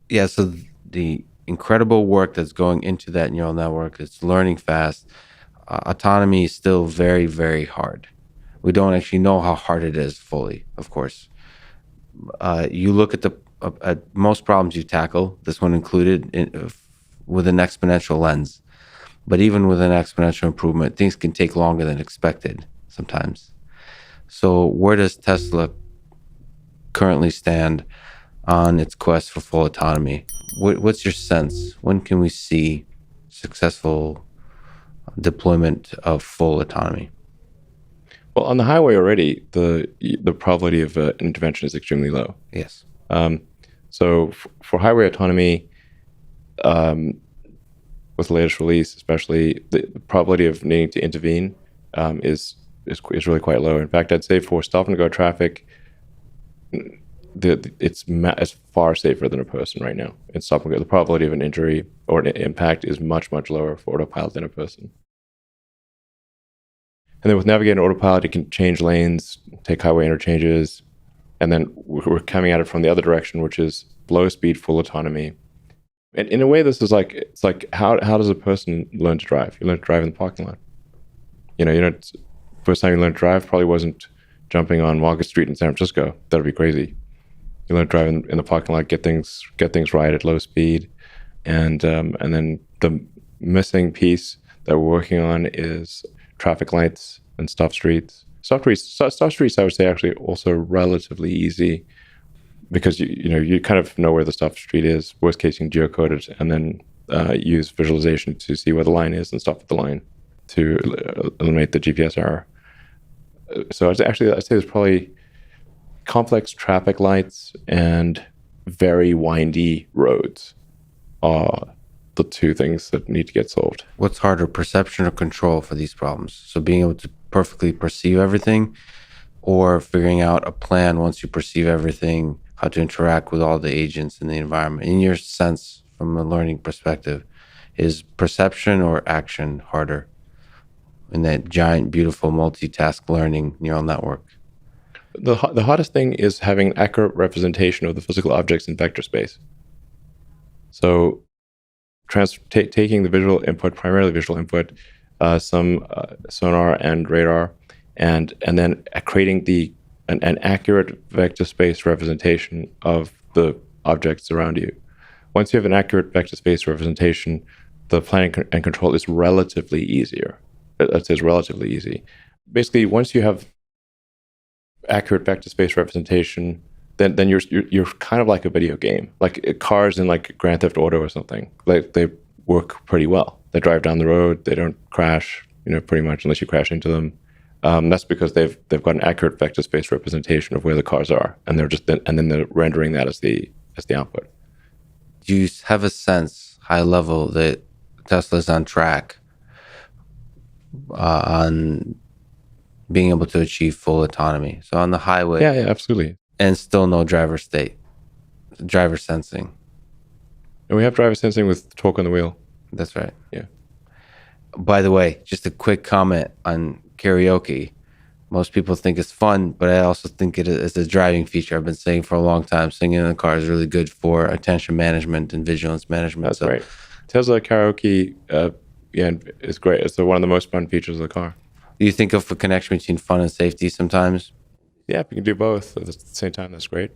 Yeah, so the incredible work that's going into that neural network, it's learning fast. Autonomy is still very, very hard. We don't actually know how hard it is fully, of course. You look at at most problems you tackle, this one included, with an exponential lens. But even with an exponential improvement, things can take longer than expected sometimes. So, where does Tesla currently stand on its quest for full autonomy? What's your sense? When can we see successful deployment of full autonomy? Well, on the highway already, the probability of intervention is extremely low. Yes. Um, so for highway autonomy, um, with the latest release, especially the probability of needing to intervene is really quite low. In fact, I'd say for stop and go traffic, it's far safer than a person right now. In stop and go, the probability of an injury or an impact is much lower for autopilot than a person. And then with navigating autopilot, it can change lanes, take highway interchanges, and then we're coming at it from the other direction, which is low speed, full autonomy. And in a way, this is like, it's like, how does a person learn to drive? You learn to drive in the parking lot. You know, first time you learned to drive probably wasn't jumping on Market Street in San Francisco. That'd be crazy. You learn to drive in the parking lot, get things right at low speed, and then the missing piece that we're working on is traffic lights and stop streets. Stop streets, I would say, actually also relatively easy because you kind of know where the stop street is. Worst case, you can geocode it and then use visualization to see where the line is and stop at the line to eliminate the GPS error. So I'd say there's probably complex traffic lights and very windy roads are the two things that need to get solved. What's harder, perception or control for these problems? So, being able to perfectly perceive everything, or figuring out a plan once you perceive everything, how to interact with all the agents in the environment. In your sense, from a learning perspective, is perception or action harder in that giant, beautiful, multitask learning neural network? The hardest thing is having accurate representation of the physical objects in vector space. So taking the visual input, primarily visual input, some sonar and radar, and then creating an accurate vector space representation of the objects around you. Once you have an accurate vector space representation, the planning and control is relatively easier. That is relatively easy. Basically, once you have accurate vector space representation, then you're kind of like a video game, like cars in like Grand Theft Auto or something. Like they work pretty well. They drive down the road. They don't crash. Pretty much unless you crash into them. That's because they've got an accurate vector space representation of where the cars are, and then they're rendering that as the output. Do you have a sense, high level, that Tesla's on track on being able to achieve full autonomy? So on the highway, yeah, absolutely. And still no driver sensing. And we have driver sensing with torque on the wheel. That's right. Yeah. By the way, just a quick comment on karaoke. Most people think it's fun, but I also think it is a driving feature. I've been saying for a long time, singing in the car is really good for attention management and vigilance management. That's right. Tesla karaoke, is great. It's one of the most fun features of the car. Do you think of a connection between fun and safety sometimes? Yeah, if you can do both at the same time, that's great.